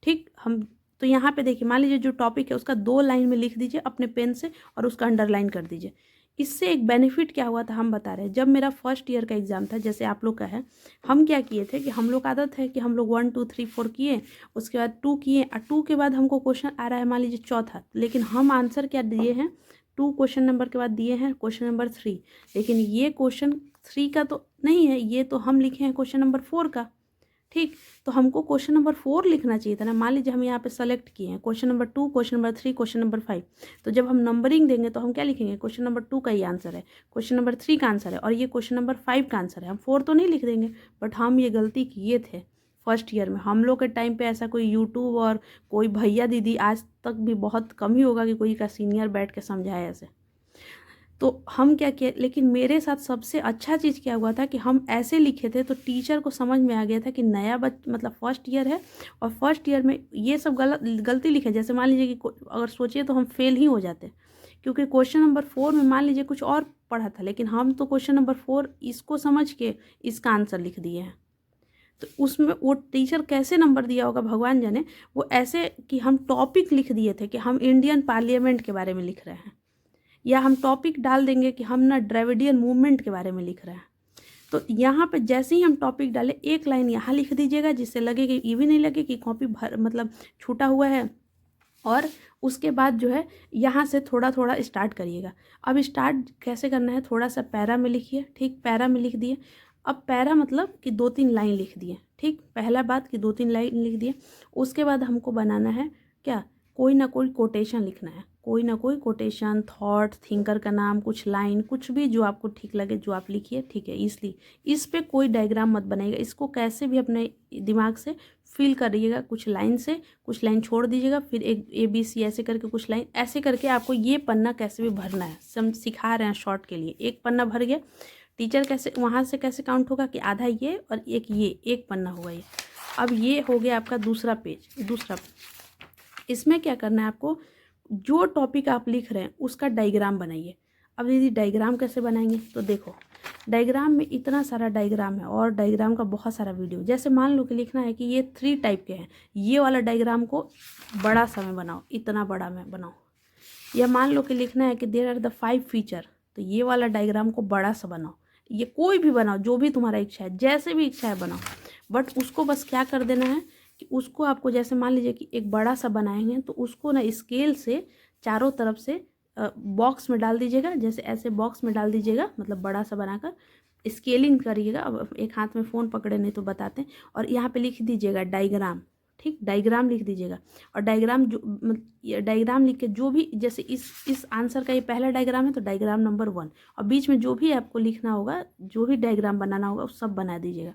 ठीक। हम तो यहाँ पे देखिए, मान लीजिए जो टॉपिक है उसका 2 लाइन में लिख दीजिए अपने पेन से और उसका अंडरलाइन कर दीजिए। इससे एक बेनिफिट क्या हुआ था हम बता रहे हैं। जब मेरा फर्स्ट ईयर का एग्ज़ाम था, जैसे आप लोग का है, हम क्या किए थे कि हम लोग का आदत है कि हम लोग 1 2 3 4 किए, उसके बाद 2 किए और 2 के बाद हमको क्वेश्चन आ रहा है मान लीजिए चौथा, लेकिन हम आंसर क्या दिए हैं, 2 क्वेश्चन नंबर के बाद दिए हैं क्वेश्चन नंबर 3, लेकिन ये क्वेश्चन 3 का तो नहीं है, ये तो हम लिखे हैं क्वेश्चन नंबर 4 का। ठीक। तो हमको क्वेश्चन नंबर 4 लिखना चाहिए था ना। मान लीजिए हम यहाँ पे सेलेक्ट किए हैं question number 2, question number 3, question number 5, तो जब हम नंबरिंग देंगे तो हम क्या लिखेंगे, क्वेश्चन नंबर 2 का ये आंसर है, क्वेश्चन नंबर 3 का आंसर है और ये क्वेश्चन नंबर 5 का आंसर है। हम 4 तो नहीं लिख देंगे। बट हम ये गलती किए थे फर्स्ट ईयर में। हम लोग के टाइम पे ऐसा कोई यूट्यूब और कोई भैया दीदी, आज तक भी बहुत कम ही होगा कि कोई का सीनियर बैठ के समझाए ऐसे। तो हम क्या किए, लेकिन मेरे साथ सबसे अच्छा चीज़ क्या हुआ था कि हम ऐसे लिखे थे तो टीचर को समझ में आ गया था कि नया मतलब फर्स्ट ईयर है और फर्स्ट ईयर में ये सब गलती लिखे। जैसे मान लीजिए कि अगर सोचिए तो हम फेल ही हो जाते, क्योंकि क्वेश्चन नंबर 4 में मान लीजिए कुछ और पढ़ा था, लेकिन हम तो क्वेश्चन नंबर 4 इसको समझ के इसका आंसर लिख दिए हैं। तो उसमें वो टीचर कैसे नंबर दिया होगा भगवान जाने। वो ऐसे कि हम टॉपिक लिख दिए थे कि हम इंडियन पार्लियामेंट के बारे में लिख रहे हैं, या हम टॉपिक डाल देंगे कि हम ना द्रविडियन मूवमेंट के बारे में लिख रहे हैं। तो यहाँ पे जैसे ही हम टॉपिक डालें, एक लाइन यहाँ लिख दीजिएगा जिससे लगे कि ये भी नहीं लगे कि कॉपी भर मतलब छूटा हुआ है। और उसके बाद जो है यहाँ से थोड़ा थोड़ा स्टार्ट करिएगा। अब स्टार्ट कैसे करना है, थोड़ा सा पैरा में लिखिए। ठीक, पैरा में लिख दिए। अब पैरा मतलब कि 2-3 लाइन लिख दिए। ठीक, पहला बात कि 2-3 लाइन लिख दिए। उसके बाद हमको बनाना है क्या, कोई ना कोई कोटेशन लिखना है, कोई ना कोई कोटेशन, थॉट, थिंकर का नाम, कुछ लाइन, कुछ भी जो आपको ठीक लगे जो आप लिखिए। ठीक है, इसलिए इस पे कोई डायग्राम मत बनाइएगा, इसको कैसे भी अपने दिमाग से फील करिएगा। कुछ लाइन से कुछ लाइन छोड़ दीजिएगा, फिर एक ABC ऐसे करके कुछ लाइन, ऐसे करके आपको ये पन्ना कैसे भी भरना है। सिखा रहे हैं शॉर्ट के लिए। एक पन्ना भर गया, टीचर कैसे वहाँ से कैसे काउंट होगा कि आधा ये और ये एक पन्ना होगा ये। अब ये हो गया आपका दूसरा पेज। दूसरा इसमें क्या करना है आपको, जो टॉपिक आप लिख रहे हैं उसका डायग्राम बनाइए। अब दीदी डायग्राम कैसे बनाएंगे, तो देखो डायग्राम में इतना सारा डायग्राम है और डायग्राम का बहुत सारा वीडियो। जैसे मान लो कि लिखना है कि ये 3 टाइप के हैं, ये वाला डायग्राम को बड़ा सा में बनाओ, इतना बड़ा में बनाओ। या मान लो कि लिखना है कि देयर आर द 5 फीचर, तो ये वाला डायग्राम को बड़ा सा बनाओ। ये कोई भी बनाओ, जो भी तुम्हारा इच्छा है, जैसे भी इच्छा है बनाओ। बट उसको बस क्या कर देना है कि उसको आपको, जैसे मान लीजिए कि एक बड़ा सा बनाएंगे तो उसको ना स्केल से चारों तरफ से बॉक्स में डाल दीजिएगा। जैसे ऐसे बॉक्स में डाल दीजिएगा, मतलब बड़ा सा बनाकर स्केलिंग करिएगा। अब एक हाथ में फ़ोन पकड़े नहीं तो बताते हैं। और यहाँ पे लिख दीजिएगा डायग्राम। ठीक, डायग्राम लिख दीजिएगा। और डायग्राम डायग्राम लिख के जो भी, जैसे इस आंसर का ये पहला डायग्राम है तो डायग्राम नंबर 1, और बीच में जो भी आपको लिखना होगा, जो भी डायग्राम बनाना होगा वो सब बना दीजिएगा।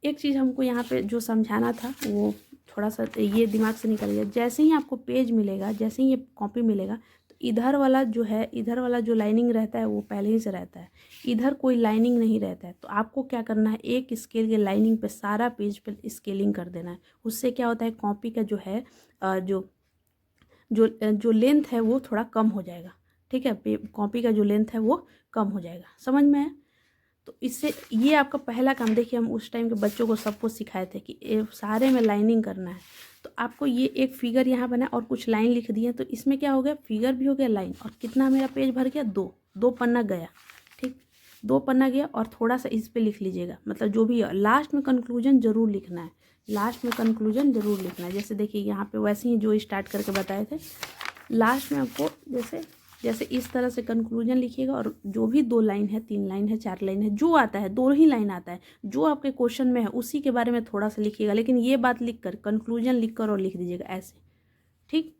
एक चीज़ हमको यहाँ पे जो समझाना था वो थोड़ा सा ये दिमाग से निकल गया। जैसे ही आपको पेज मिलेगा, जैसे ही ये कॉपी मिलेगा, तो इधर वाला जो है, इधर वाला जो लाइनिंग रहता है वो पहले ही से रहता है, इधर कोई लाइनिंग नहीं रहता है। तो आपको क्या करना है, एक स्केल के लाइनिंग पे सारा पेज पे स्केलिंग कर देना है। उससे क्या होता है, कॉपी का जो है जो लेंथ है वो थोड़ा कम हो जाएगा। ठीक है, कॉपी का जो लेंथ है वो कम हो जाएगा। समझ में है? तो इससे ये आपका पहला काम। देखिए हम उस टाइम के बच्चों को सबको सिखाए थे कि सारे में लाइनिंग करना है। तो आपको ये एक फिगर यहाँ बना और कुछ लाइन लिख दी है, तो इसमें क्या हो गया, फिगर भी हो गया, लाइन। और कितना मेरा पेज भर गया, 2 पन्ना गया। ठीक, 2 पन्ना गया। और थोड़ा सा इस पर लिख लीजिएगा, मतलब जो भी है लास्ट में कंक्लूजन जरूर लिखना है, लास्ट में कंक्लूजन जरूर लिखना है। जैसे देखिए यहाँ पे वैसे ही जो स्टार्ट करके बताए थे, लास्ट में आपको जैसे इस तरह से कंक्लूजन लिखिएगा। और जो भी 2 लाइन है, 3 लाइन है, 4 लाइन है, जो आता है, 2 ही लाइन आता है, जो आपके क्वेश्चन में है उसी के बारे में थोड़ा सा लिखिएगा। लेकिन ये बात लिख कर, कंक्लूजन लिख कर और लिख दीजिएगा ऐसे। ठीक,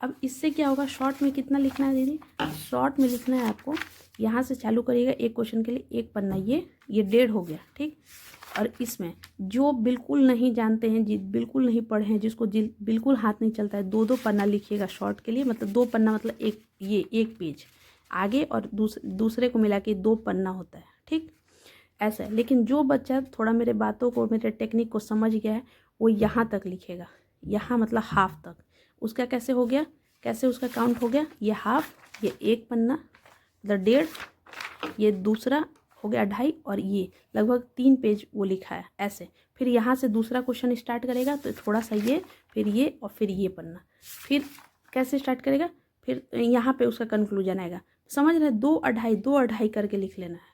अब इससे क्या होगा, शॉर्ट में कितना लिखना है दीदी, शॉर्ट में लिखना है आपको, यहाँ से चालू करिएगा एक क्वेश्चन के लिए 1 पन्ना, ये 1.5 हो गया। ठीक, और इसमें जो बिल्कुल नहीं जानते हैं, बिल्कुल नहीं पढ़े हैं, जिसको बिल्कुल हाथ नहीं चलता है, 2 पन्ना लिखिएगा शॉर्ट के लिए। मतलब 2 पन्ना मतलब एक पेज आगे और दूसरे को मिला के 2 पन्ना होता है। ठीक, ऐसा है। लेकिन जो बच्चा थोड़ा मेरे बातों को, मेरे टेक्निक को समझ गया है, वो यहाँ तक लिखेगा, यहाँ मतलब हाफ तक। उसका कैसे हो गया, कैसे उसका काउंट हो गया, ये हाफ, ये 1 पन्ना मतलब 1.5, ये दूसरा हो गया 2.5, और ये लगभग 3 पेज वो लिखा है ऐसे। फिर यहाँ से दूसरा क्वेश्चन स्टार्ट करेगा, तो थोड़ा सा ये, फिर ये और फिर ये पन्ना, फिर कैसे स्टार्ट करेगा, फिर यहाँ पे उसका कंक्लूजन आएगा। समझ रहे, 2 अढ़ाई करके लिख लेना है।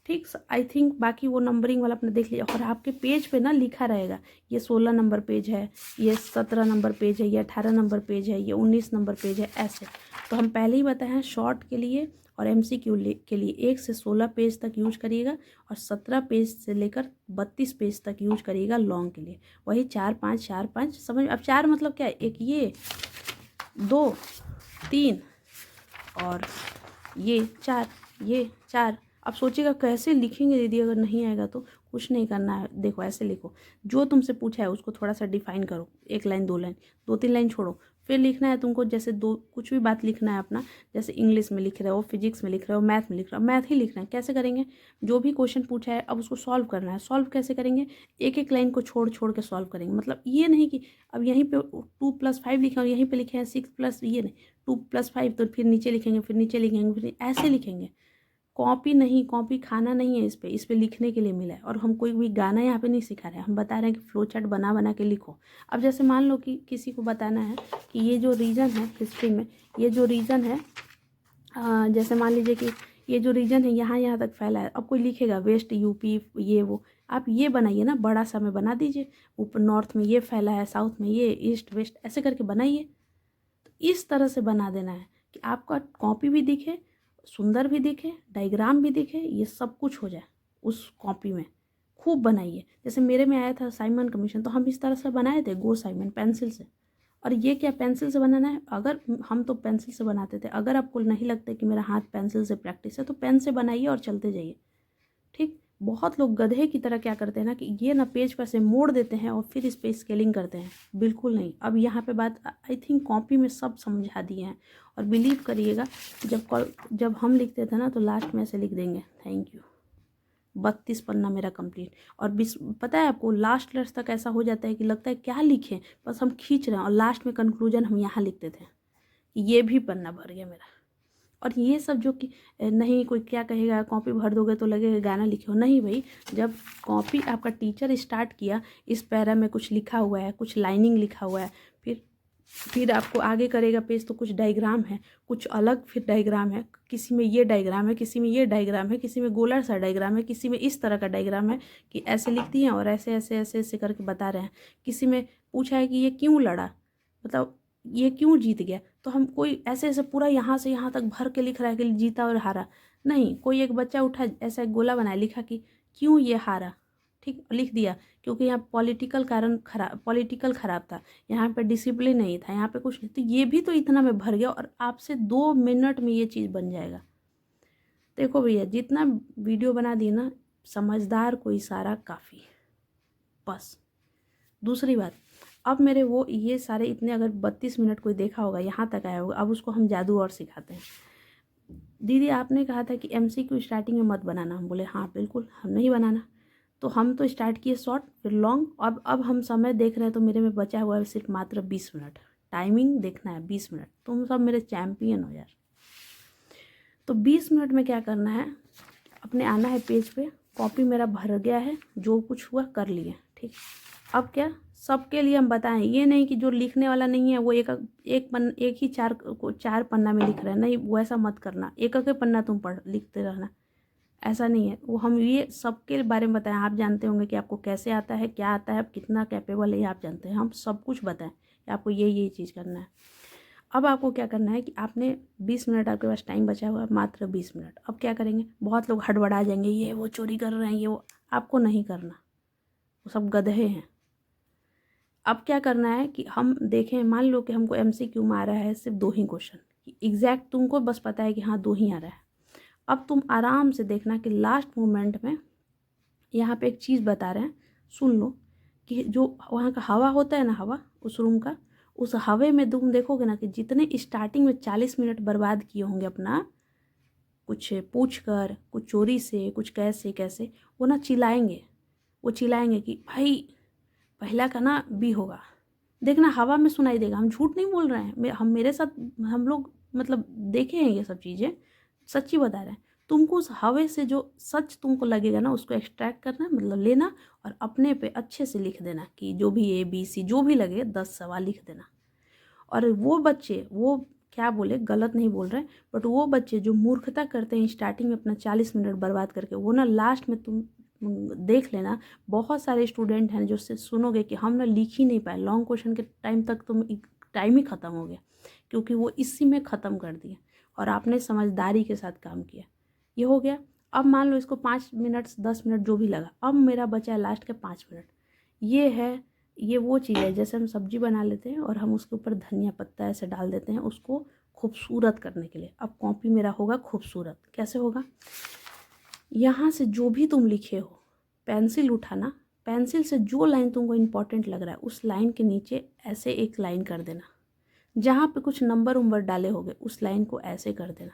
ठीक, आई थिंक बाकी वो नंबरिंग वाला आपने देख लिया। और आपके पेज पे ना लिखा रहेगा ये 16 नंबर पेज है, ये 17 नंबर पेज है, ये 18 नंबर पेज है, ये 19 नंबर पेज है, ऐसे। तो हम पहले ही बताए हैं शॉर्ट के लिए और MCQ के लिए 1 से 16 पेज तक यूज करिएगा और 17 पेज से लेकर 32 पेज तक यूज करिएगा लॉन्ग के लिए। वही 4-5 4-5 समझ। अब 4 मतलब क्या है, एक ये, 2 3 और ये 4, ये 4। अब सोचिएगा कैसे लिखेंगे दीदी, अगर नहीं आएगा तो कुछ नहीं करना है। देखो ऐसे लिखो, जो तुमसे पूछा है उसको थोड़ा सा डिफाइन करो, 1 लाइन 2 लाइन, 2-3 लाइन छोड़ो। फिर लिखना है तुमको, जैसे कुछ भी बात लिखना है अपना, जैसे इंग्लिश में लिख रहे हो, फिजिक्स में लिख रहे हो, मैथ में लिख रहे हो, मैथ ही लिखना है। कैसे करेंगे, जो भी क्वेश्चन पूछा है अब उसको सॉल्व करना है। सॉल्व कैसे करेंगे, 1-1 लाइन को छोड़ छोड़ के सॉल्व करेंगे। मतलब ये नहीं कि अब यहीं पे 2+5 लिखे और यहीं पे लिखे हैं 6+, ये नहीं, 2+5 तो फिर नीचे लिखेंगे, फिर नीचे लिखेंगे, फिर ऐसे लिखेंगे। कॉपी नहीं, कॉपी खाना नहीं है, इस पे लिखने के लिए मिला है। और हम कोई भी गाना यहाँ पे नहीं सिखा रहे हैं, हम बता रहे हैं कि फ्लो चार्ट बना बना के लिखो। अब जैसे मान लो कि किसी को बताना है कि ये जो रीजन है हिस्ट्री में, ये जो रीजन है, जैसे मान लीजिए कि ये जो रीजन है यहाँ तक फैला है। अब कोई लिखेगा वेस्ट यूपी ये वो, आप ये बनाइए ना, बड़ा सा में बना दीजिए, ऊपर नॉर्थ में ये फैला है, साउथ में ये, ईस्ट वेस्ट, ऐसे करके बनाइए। तो इस तरह से बना देना है कि आपका कॉपी भी दिखे, सुंदर भी दिखे, डायग्राम भी दिखे, ये सब कुछ हो जाए उस कॉपी में। खूब बनाइए। जैसे मेरे में आया था साइमन कमीशन, तो हम इस तरह से बनाए थे, गो साइमन, पेंसिल से। और ये क्या पेंसिल से बनाना है, अगर हम तो पेंसिल से बनाते थे, अगर आपको नहीं लगता कि मेरा हाथ पेंसिल से प्रैक्टिस है तो पेन से बनाइए और चलते जाइए। ठीक, बहुत लोग गधे की तरह क्या करते हैं ना कि ये ना पेज पर से मोड़ देते हैं और फिर इस पे स्केलिंग करते हैं। बिल्कुल नहीं। अब यहाँ पे बात आई थिंक कॉपी में सब समझा दिए हैं। और बिलीव करिएगा, जब हम लिखते थे ना तो लास्ट में ऐसे लिख देंगे थैंक यू। 32 पन्ना मेरा कंप्लीट। और पता है आपको, लास्ट लेट्स तक ऐसा हो जाता है कि लगता है क्या लिखें, बस हम खींच रहे हैं। और लास्ट में कंक्लूजन हम यहाँ लिखते थे कि ये भी पन्ना भर गया मेरा। और ये सब जो कि नहीं कोई क्या कहेगा, कॉपी भर दोगे तो लगेगा गाना लिखे हो। नहीं भाई, जब कॉपी आपका टीचर स्टार्ट किया, इस पैरा में कुछ लिखा हुआ है, कुछ लाइनिंग लिखा हुआ है, फिर आपको आगे करेगा पेज तो कुछ डायग्राम है, कुछ अलग फिर डायग्राम है, किसी में ये डायग्राम है, किसी में ये डायग्राम है, किसी में गोला सा डायग्राम है, किसी में इस तरह का डायग्राम है कि ऐसे लिख दिए और ऐसे ऐसे ऐसे ऐसे करके बता रहे हैं। किसी में पूछा है कि ये क्यों लड़ा, मतलब ये क्यों जीत गया, तो हम कोई ऐसे ऐसे पूरा यहाँ से यहाँ तक भर के लिख रहा है कि जीता और हारा। नहीं, कोई एक बच्चा उठा, ऐसा एक गोला बनाया, लिखा कि क्यों ये हारा, ठीक, लिख दिया। क्योंकि यहाँ पॉलिटिकल खराब था, यहाँ पे डिसिप्लिन नहीं था, यहाँ पे कुछ नहीं, तो ये भी तो इतना में भर गया और आपसे 2 मिनट में ये चीज़ बन जाएगा। देखो भैया, जितना वीडियो बना दिए ना, समझदार को इशारा काफ़ी, बस। दूसरी बात, अब मेरे वो ये सारे इतने, अगर 32 मिनट कोई देखा होगा, यहाँ तक आया होगा, अब उसको हम जादू और सिखाते हैं। दीदी आपने कहा था कि MCQ स्टार्टिंग में मत बनाना। हम बोले हाँ बिल्कुल, हम नहीं बनाना। तो हम तो स्टार्ट किए शॉर्ट, फिर लॉन्ग। अब हम समय देख रहे हैं तो मेरे में बचा हुआ है सिर्फ मात्र 20 मिनट। टाइमिंग देखना है 20 मिनट। तुम सब मेरे चैम्पियन हो यार। तो 20 मिनट में क्या करना है, अपने आना है पेज पे, कॉपी मेरा भर गया है, जो कुछ हुआ कर लिए, ठीक। अब क्या, सबके लिए हम बताएं, ये नहीं कि जो लिखने वाला नहीं है वो एक ही 4 पन्ना में लिख रहे हैं, नहीं, वो ऐसा मत करना। एक पन्ना तुम लिखते रहना, ऐसा नहीं है। वो हम ये सबके बारे में बताएं। आप जानते होंगे कि आपको कैसे आता है, क्या आता है, आप कितना कैपेबल है, आप जानते हैं। हम सब कुछ बताएं कि आपको ये चीज़ करना है। अब आपको क्या करना है कि आपने 20 मिनट आपके पास टाइम बचा हुआ है, मात्र 20 मिनट। अब क्या करेंगे, बहुत लोग हड़बड़ा जाएंगे, ये वो चोरी कर रहे हैं, ये वो। आपको नहीं करना, वो सब गधे हैं। अब क्या करना है कि हम देखें, मान लो कि हमको MCQ में आ रहा है सिर्फ 2 ही क्वेश्चन, एग्जैक्ट तुमको बस पता है कि हाँ 2 ही आ रहा है। अब तुम आराम से देखना कि लास्ट मोमेंट में यहाँ पे एक चीज़ बता रहे हैं, सुन लो, कि जो वहाँ का हवा होता है ना, हवा उस रूम का, उस हवे में तुम देखोगे ना कि जितने स्टार्टिंग में 40 मिनट बर्बाद किए होंगे अपना, कुछ पूछ कर, कुछ चोरी से, कुछ कैसे कैसे, वो ना चिल्लाएंगे। वो चिल्लाएंगे कि भाई पहला का ना B होगा। देखना हवा में सुनाई देगा, हम झूठ नहीं बोल रहे हैं। हम मेरे साथ हम लोग मतलब देखे हैं ये सब चीज़ें, सच्ची बता रहे हैं। तुमको उस हवा से जो सच तुमको लगेगा ना उसको एक्सट्रैक्ट करना, मतलब लेना और अपने पे अच्छे से लिख देना कि जो भी ABC जो भी लगे 10 सवाल लिख देना। और वो बच्चे, वो क्या बोले, गलत नहीं बोल रहे, बट वो बच्चे जो मूर्खता करते हैं स्टार्टिंग में अपना 40 मिनट बर्बाद करके, वो ना लास्ट में तुम देख लेना, बहुत सारे स्टूडेंट हैं जो से सुनोगे कि हम ना लिख ही नहीं पाए, लॉन्ग क्वेश्चन के टाइम तक तुम टाइम ही ख़त्म हो गया क्योंकि वो इसी में ख़त्म कर दिए और आपने समझदारी के साथ काम किया। ये हो गया। अब मान लो इसको 5 मिनट 10 मिनट जो भी लगा, अब मेरा बचा है लास्ट के 5 मिनट। ये है, ये वो चीज़ है जैसे हम सब्जी बना लेते हैं और हम उसके ऊपर धनिया पत्ता ऐसे डाल देते हैं उसको खूबसूरत करने के लिए। अब कॉपी मेरा होगा खूबसूरत। कैसे होगा? यहाँ से जो भी तुम लिखे हो, पेंसिल उठाना, पेंसिल से जो लाइन तुमको इम्पोर्टेंट लग रहा है उस लाइन के नीचे ऐसे एक लाइन कर देना। जहाँ पे कुछ नंबर उम्बर डाले होंगे उस लाइन को ऐसे कर देना।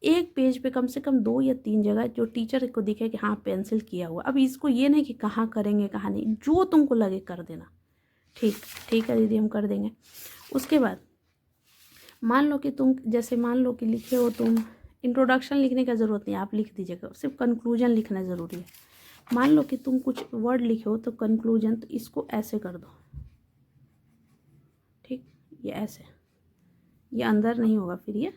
एक पेज पे कम से कम 2 या 3 जगह जो टीचर को दिखे कि हाँ पेंसिल किया हुआ। अब इसको ये नहीं कि कहाँ करेंगे कहाँ नहीं, जो तुमको लगे कर देना। ठीक, ठीक है दीदी, हम कर देंगे। उसके बाद मान लो कि तुम, जैसे मान लो कि लिखे हो तुम, इंट्रोडक्शन लिखने का ज़रूरत नहीं, आप लिख दीजिएगा, सिर्फ कंक्लूजन लिखना ज़रूरी है। मान लो कि तुम कुछ वर्ड लिखे हो तो कंक्लूजन, तो इसको ऐसे कर दो। ठीक, ये ऐसे, ये अंदर नहीं होगा फिर ये।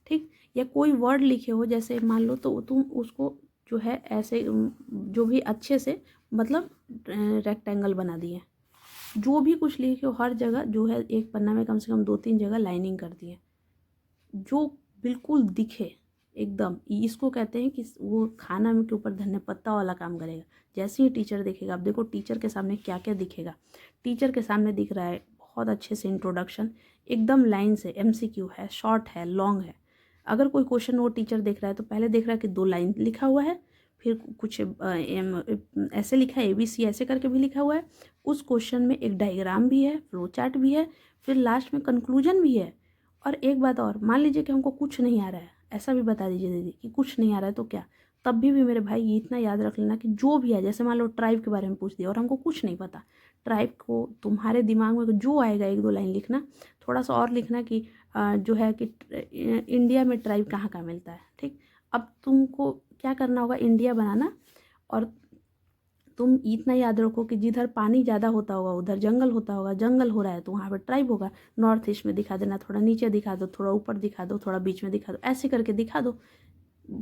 ठीक, या कोई वर्ड लिखे हो जैसे मान लो, तो तुम उसको जो है ऐसे जो भी अच्छे से, मतलब रेक्टेंगल बना दिए। जो भी कुछ लिखे हो हर जगह जो है एक पन्ना में कम से कम 2-3 जगह लाइनिंग कर दिए, जो बिल्कुल दिखे एकदम। इसको कहते हैं कि वो खाना में के ऊपर धनिया पत्ता वाला काम करेगा। जैसे ही टीचर देखेगा, अब देखो टीचर के सामने क्या क्या दिखेगा। टीचर के सामने दिख रहा है बहुत अच्छे से इंट्रोडक्शन, एकदम लाइन से, MCQ है, शॉर्ट है, लॉन्ग है। अगर कोई क्वेश्चन वो टीचर देख रहा है तो पहले देख रहा है कि 2 लाइन लिखा हुआ है, फिर कुछ ऐसे लिखा है, ABC ऐसे करके भी लिखा हुआ है। उस क्वेश्चन में एक डायग्राम भी है, फ्लो चार्ट भी है, फिर लास्ट में कंक्लूजन भी है। और एक बात और, मान लीजिए कि हमको कुछ नहीं आ रहा है, ऐसा भी बता दीजिए दीदी कि कुछ नहीं आ रहा है तो क्या, तब भी मेरे भाई ये इतना याद रख लेना कि जो भी है, जैसे मान लो ट्राइब के बारे में पूछ दिया और हमको कुछ नहीं पता, ट्राइब को तुम्हारे दिमाग में जो आएगा 1-2 लाइन लिखना, थोड़ा सा और लिखना कि जो है कि इंडिया में ट्राइब कहाँ कहाँ मिलता है। ठीक, अब तुमको क्या करना होगा, इंडिया बनाना, और तुम इतना याद रखो कि जिधर पानी ज़्यादा होता होगा उधर जंगल होता होगा, जंगल हो रहा है तो वहाँ पर ट्राइब होगा। नॉर्थ ईस्ट में दिखा देना, थोड़ा नीचे दिखा दो, थोड़ा ऊपर दिखा दो, थोड़ा बीच में दिखा दो, ऐसे करके दिखा दो।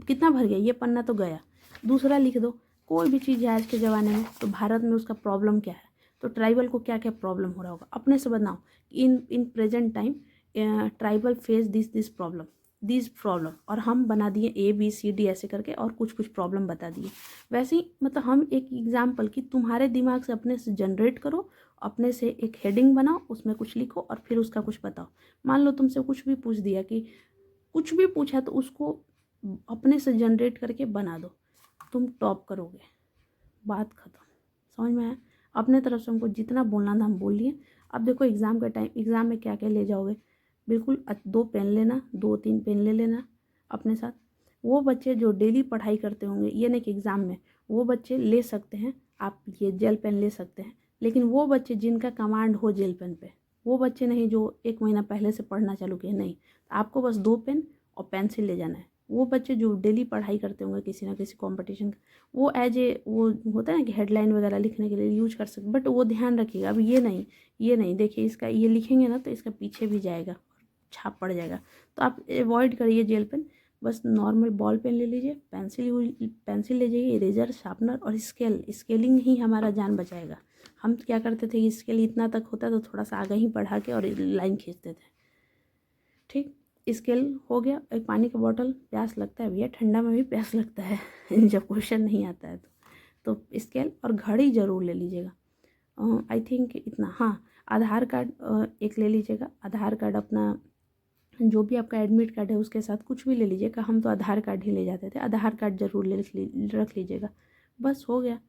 कितना भर गया, ये पन्ना तो गया। दूसरा लिख दो, कोई भी चीज़ है आज के ज़माने में तो भारत में उसका प्रॉब्लम क्या है, तो ट्राइबल को क्या क्या प्रॉब्लम हो रहा होगा, अपने से बनाओ। In present time tribal face this problem, और हम बना दिए ABCD ऐसे करके और कुछ कुछ प्रॉब्लम बता दिए। वैसे ही मतलब हम एक एग्जाम्पल कि तुम्हारे दिमाग से अपने से जनरेट करो, अपने से एक हेडिंग बनाओ, उसमें कुछ लिखो और फिर उसका कुछ बताओ। मान लो तुमसे कुछ भी पूछ दिया, कि कुछ भी पूछा तो उसको अपने से जनरेट करके बना दो, तुम टॉप करोगे। बात ख़त्म, समझ में आया? अपने तरफ से हमको जितना बोलना था हम बोल लिए। अब देखो एग्ज़ाम का टाइम, एग्ज़ाम में क्या क्या ले जाओगे, बिल्कुल 2 पेन लेना, 2-3 पेन ले लेना अपने साथ। वो बच्चे जो डेली पढ़ाई करते होंगे, ये नहीं कि एग्ज़ाम में, वो बच्चे ले सकते हैं, आप ये जेल पेन ले सकते हैं। लेकिन वो बच्चे जिनका कमांड हो जेल पेन पे, वो बच्चे नहीं जो 1 महीना पहले से पढ़ना चालू किए, नहीं। आपको बस 2 पेन और पेंसिल ले जाना है। वो बच्चे जो डेली पढ़ाई करते होंगे किसी ना किसी कॉम्पिटिशन का, वो एज ए वो होता है ना कि हेडलाइन वगैरह लिखने के लिए यूज कर सकते, बट वो ध्यान रखिएगा। अब ये नहीं देखिए, इसका ये लिखेंगे ना तो इसका पीछे भी जाएगा, छाप पड़ जाएगा। तो आप अवॉइड करिए जेल पेन, बस नॉर्मल बॉल पेन ले लीजिए, पेंसिल ले जाइए, इरेजर, शार्पनर और स्केलिंग ही हमारा जान बचाएगा। हम क्या करते थे, स्केल इतना तक होता तो थोड़ा सा आगे ही बढ़ा के और लाइन खींचते थे। ठीक, स्केल हो गया। एक पानी का बॉटल, प्यास लगता है भैया, ठंडा में भी प्यास लगता है जब क्वेश्चन नहीं आता है तो स्केल और घड़ी ज़रूर ले लीजिएगा। आई थिंक इतना, हाँ। आधार कार्ड एक ले लीजिएगा, आधार कार्ड अपना जो भी आपका एडमिट कार्ड है उसके साथ कुछ भी ले लीजिएगा। हम तो आधार कार्ड ही ले जाते थे, आधार कार्ड ज़रूर रख लीजिएगा। बस हो गया।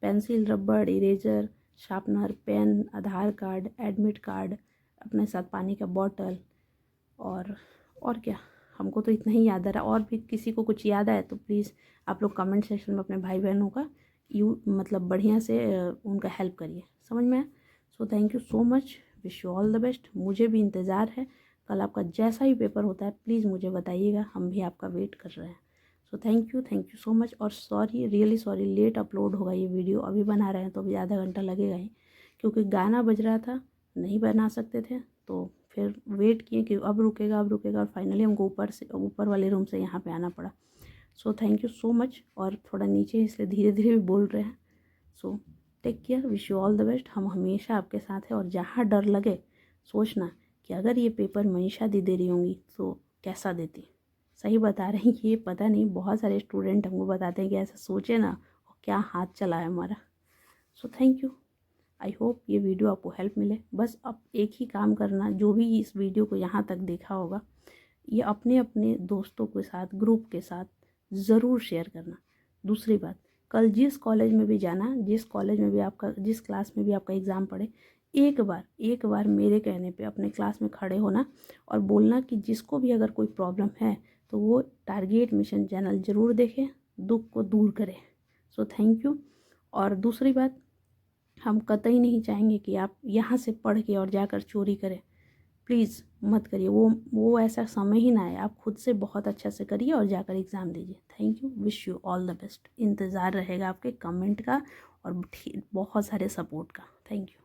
पेंसिल, रबड़, इरेजर, शार्पनर, पेन, आधार कार्ड, एडमिट कार्ड, अपने साथ पानी का बॉटल, और क्या, हमको तो इतना ही याद आ रहा है। और भी किसी को कुछ याद आए तो प्लीज़ आप लोग कमेंट सेक्शन में अपने भाई बहनों का मतलब बढ़िया से उनका हेल्प करिए। समझ में आया? सो thank you so much, wish you all the best. मुझे भी इंतज़ार है, कल आपका जैसा ही पेपर होता है प्लीज़ मुझे बताइएगा, हम भी आपका वेट कर रहे हैं। So thank you so much. और sorry, really sorry, late upload होगा ये वीडियो, अभी बना रहे हैं तो अभी आधा घंटा लगेगा ही, क्योंकि गाना बज रहा था, नहीं बना सकते थे, तो फिर वेट किए कि अब रुकेगा और फाइनली हमको ऊपर वाले रूम से यहाँ पे आना पड़ा। सो थैंक यू सो मच। और थोड़ा नीचे इसलिए धीरे धीरे भी बोल रहे हैं। So take care, wish you all the best. हम हमेशा आपके साथ हैं। और जहाँ डर लगे सोचना कि अगर ये पेपर मनीषा दी दे रही होंगी तो कैसा देती। सही बता रही कि ये पता नहीं, बहुत सारे स्टूडेंट हमको बताते हैं कि ऐसा सोचे ना और क्या हाथ चला है हमारा। सो थैंक यू। आई होप ये वीडियो आपको हेल्प मिले। बस अब एक ही काम करना, जो भी इस वीडियो को यहाँ तक देखा होगा, ये अपने अपने दोस्तों के साथ, ग्रुप के साथ ज़रूर शेयर करना। दूसरी बात, कल जिस कॉलेज में भी जाना, जिस कॉलेज में भी आपका, जिस क्लास में भी आपका एग्ज़ाम पड़े, एक बार मेरे कहने पे अपने क्लास में खड़े होना और बोलना कि जिसको भी अगर कोई प्रॉब्लम है तो वो टारगेट मिशन चैनल ज़रूर देखे, दुख को दूर करे। सो थैंक यू। और दूसरी बात, हम कतई नहीं चाहेंगे कि आप यहाँ से पढ़ के और जाकर चोरी करें। प्लीज़ मत करिए, वो ऐसा समय ही ना आए। आप खुद से बहुत अच्छा से करिए और जाकर एग्ज़ाम दीजिए। Thank you, wish you all the best. इंतज़ार रहेगा आपके कमेंट का और बहुत सारे सपोर्ट का। Thank you.